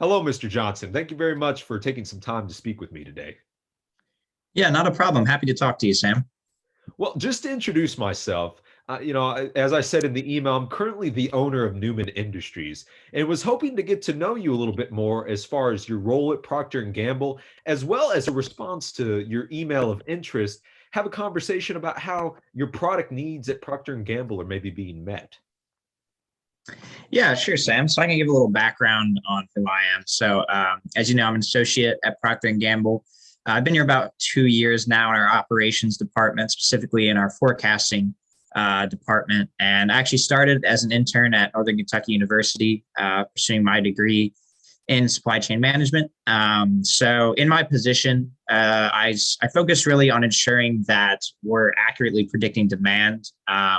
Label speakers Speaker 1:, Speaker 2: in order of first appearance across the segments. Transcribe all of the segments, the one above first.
Speaker 1: Hello, Mr. Johnson. Thank you very much for taking some time to speak with me today.
Speaker 2: Yeah, not a problem. Happy to talk to you, Sam.
Speaker 1: Well, just to introduce myself, as I said in the email, I'm currently the owner of Newman Industries and was hoping to get to know you a little bit more as far as your role at Procter& Gamble, as well as a response to your email of interest, have a conversation about how your product needs at Procter& Gamble are maybe being met.
Speaker 2: Yeah, sure, Sam. So I can give a little background on who I am. As you know, I'm an associate at Procter& Gamble. I've been here about 2 years now in our operations department, specifically in our forecasting department. And I actually started as an intern at Northern Kentucky University, pursuing my degree in supply chain management. So in my position, I focus really on ensuring that we're accurately predicting demand,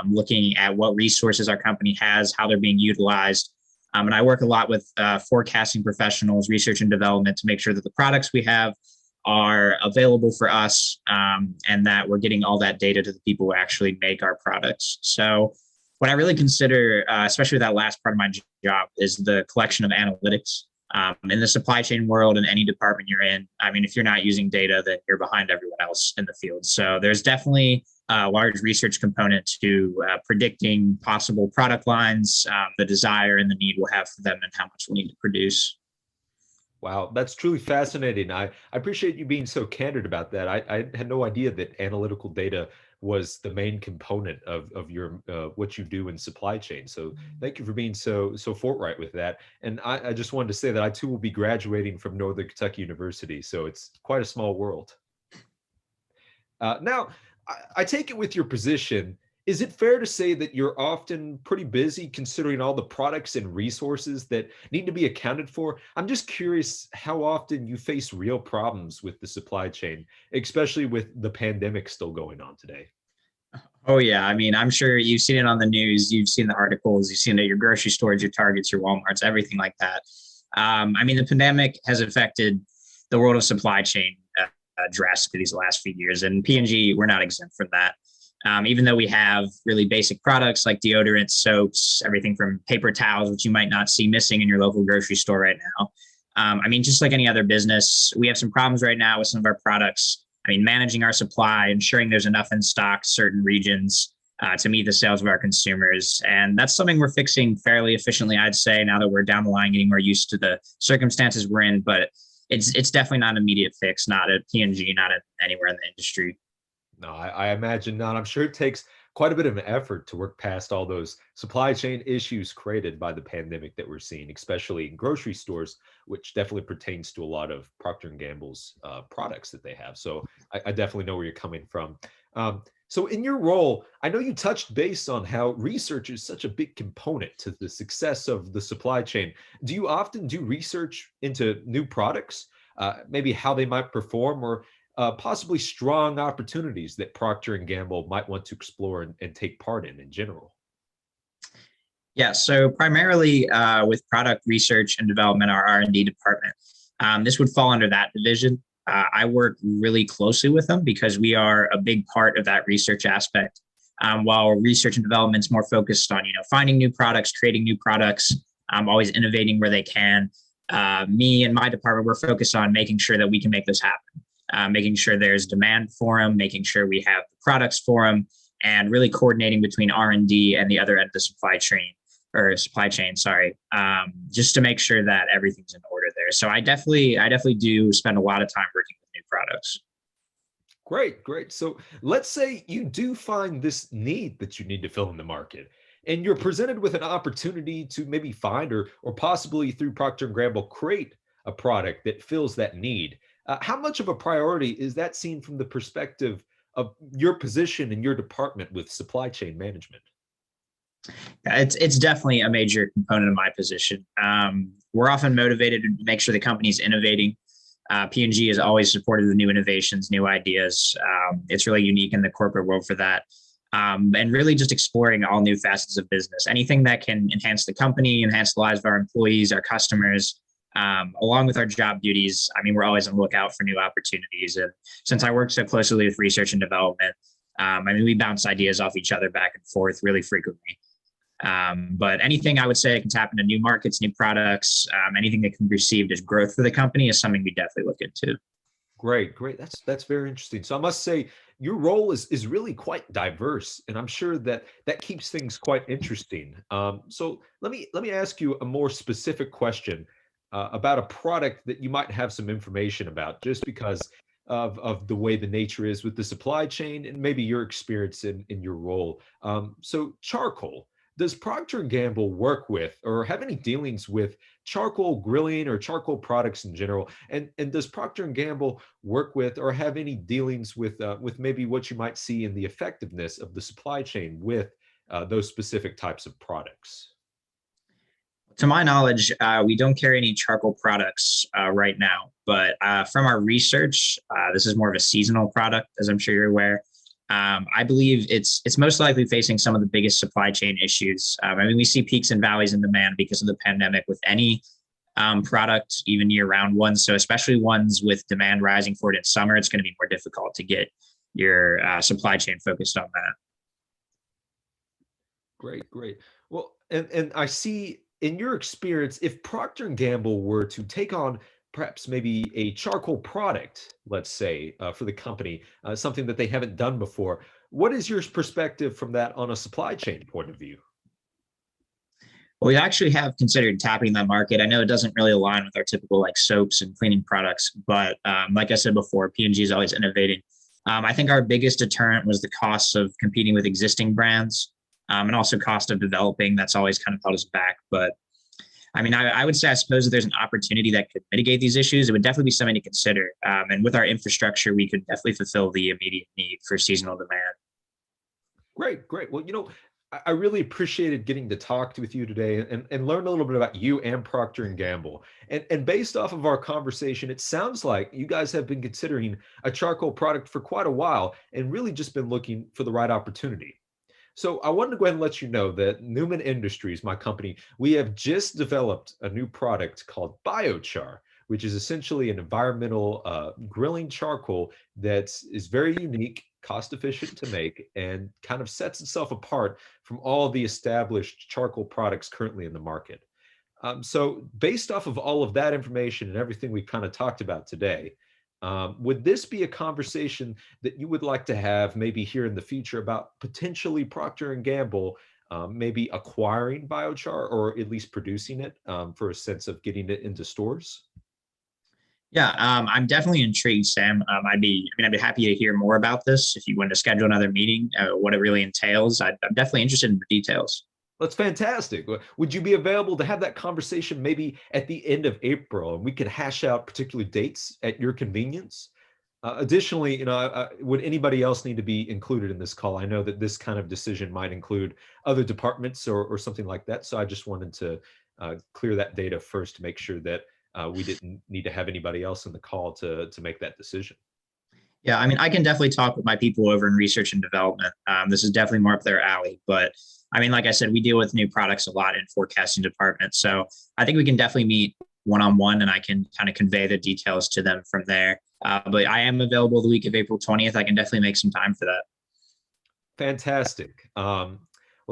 Speaker 2: looking at what resources our company has, how they're being utilized. And I work a lot with forecasting professionals, research and development to make sure that the products we have are available for us, and that we're getting all that data to the people who actually make our products. So what I really consider, especially with that last part of my job, is the collection of analytics. In the supply chain world, in any department you're in, I mean, if you're not using data, then you're behind everyone else in the field. So there's definitely a large research component to predicting possible product lines, the desire and the need we'll have for them, and how much we'll need to produce.
Speaker 1: Wow, that's truly fascinating. I appreciate you being so candid about that. I had no idea that analytical data was the main component of your what you do in supply chain. So thank you for being so forthright with that. And I just wanted to say that I too will be graduating from Northern Kentucky University, so it's quite a small world. Now, I take it with your position, is it fair to say that you're often pretty busy considering all the products and resources that need to be accounted for? I'm just curious how often you face real problems with the supply chain, especially with the pandemic still going on today.
Speaker 2: Oh yeah, I mean, I'm sure you've seen it on the news, you've seen the articles, you've seen it at your grocery stores, your Targets, your WalMarts, everything like that. I mean, the pandemic has affected the world of supply chain drastically these last few years, and P&G, we're not exempt from that. Even though we have really basic products like deodorants, soaps, everything from paper towels, which you might not see missing in your local grocery store right now. I mean, just like any other business, we have some problems right now with some of our products. I mean, managing our supply, ensuring there's enough in stock, certain regions to meet the sales of our consumers. And that's something we're fixing fairly efficiently, I'd say, now that we're down the line, getting more used to the circumstances we're in. But it's definitely not an immediate fix, not at P&G, not at anywhere in the industry.
Speaker 1: No, I imagine not. I'm sure it takes quite a bit of an effort to work past all those supply chain issues created by the pandemic that we're seeing, especially in grocery stores, which definitely pertains to a lot of Procter& and Gamble's products that they have. So I definitely know where you're coming from. So in your role, I know you touched base on how research is such a big component to the success of the supply chain. Do you often do research into new products, maybe how they might perform, or possibly strong opportunities that Procter and Gamble might want to explore and take part in general?
Speaker 2: Yeah, so primarily with product research and development, our R&D department, this would fall under that division. I work really closely with them because we are a big part of that research aspect. While research and development is more focused on, finding new products, creating new products, always innovating where they can. Me and my department, we're focused on making sure that we can make this happen, making sure there's demand for them, making sure we have the products for them, and really coordinating between R&D and the other end of the supply chain, sorry, just to make sure that everything's in order there. So I definitely do spend a lot of time working with new products.
Speaker 1: Great, great. So let's say you do find this need that you need to fill in the market, and you're presented with an opportunity to maybe find or possibly through Procter and Gamble create a product that fills that need. How much of a priority is that seen from the perspective of your position in your department with supply chain management?
Speaker 2: Yeah, it's definitely a major component of my position. We're often motivated to make sure the company's innovating. P&G has always supported the new innovations, new ideas. It's really unique in the corporate world for that. And really just exploring all new facets of business, anything that can enhance the company, enhance the lives of our employees, our customers, along with our job duties. I mean, we're always on the lookout for new opportunities. And since I work so closely with research and development, I mean, we bounce ideas off each other back and forth really frequently. But anything I would say can tap into new markets, new products, anything that can be perceived as growth for the company is something we definitely look into.
Speaker 1: Great, great. That's very interesting. So I must say your role is really quite diverse, and I'm sure that that keeps things quite interesting. So let me ask you a more specific question about a product that you might have some information about, just because of the way the nature is with the supply chain and maybe your experience in your role. So charcoal. Does Procter and Gamble work with or have any dealings with charcoal grilling or charcoal products in general? And does Procter and Gamble work with or have any dealings with maybe what you might see in the effectiveness of the supply chain with those specific types of products?
Speaker 2: To my knowledge, we don't carry any charcoal products right now, but from our research, this is more of a seasonal product, as I'm sure you're aware. I believe it's most likely facing some of the biggest supply chain issues. I mean, we see peaks and valleys in demand because of the pandemic with any product, even year-round ones. So especially ones with demand rising for it in summer, it's going to be more difficult to get your supply chain focused on that.
Speaker 1: Great, great. Well, and I see in your experience, if Procter and Gamble were to take on perhaps maybe a charcoal product, let's say, for the company, something that they haven't done before, what is your perspective from that on a supply chain point of view?
Speaker 2: Well, we actually have considered tapping that market. I know it doesn't really align with our typical like soaps and cleaning products, but like I said before, P&G is always innovating. I think our biggest deterrent was the cost of competing with existing brands, and also cost of developing. That's always kind of held us back. But I mean, I would say, I suppose if there's an opportunity that could mitigate these issues, it would definitely be something to consider. And with our infrastructure, we could definitely fulfill the immediate need for seasonal demand.
Speaker 1: Great, great. Well, I really appreciated getting to talk with you today and learn a little bit about you and Procter and Gamble. And based off of our conversation, it sounds like you guys have been considering a charcoal product for quite a while and really just been looking for the right opportunity. So I wanted to go ahead and let you know that Newman Industries, my company, we have just developed a new product called biochar, which is essentially an environmental grilling charcoal that is very unique, cost efficient to make, and kind of sets itself apart from all the established charcoal products currently in the market. So based off of all of that information and everything we kind of talked about today, would this be a conversation that you would like to have maybe here in the future about potentially Procter and Gamble maybe acquiring biochar or at least producing it for a sense of getting it into stores?
Speaker 2: Yeah, I'm definitely intrigued, Sam. I'd be happy to hear more about this if you want to schedule another meeting, what it really entails. I'm definitely interested in the details.
Speaker 1: That's fantastic. Would you be available to have that conversation maybe at the end of April and we could hash out particular dates at your convenience? Additionally, would anybody else need to be included in this call? I know that this kind of decision might include other departments or something like that. So I just wanted to clear that data first to make sure that we didn't need to have anybody else in the call to make that decision.
Speaker 2: Yeah, I mean, I can definitely talk with my people over in research and development. This is definitely more up their alley. But I mean, like I said, we deal with new products a lot in forecasting department. So I think we can definitely meet one on one and I can kind of convey the details to them from there. But I am available the week of April 20th. I can definitely make some time for that.
Speaker 1: Fantastic. Well,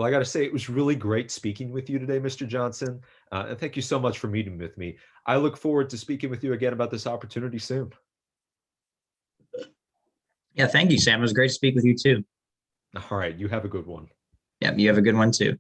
Speaker 1: I got to say, it was really great speaking with you today, Mr. Johnson. And thank you so much for meeting with me. I look forward to speaking with you again about this opportunity soon.
Speaker 2: Yeah, thank you, Sam. It was great to speak with you too.
Speaker 1: All right. You have a good one.
Speaker 2: Yeah, you have a good one too.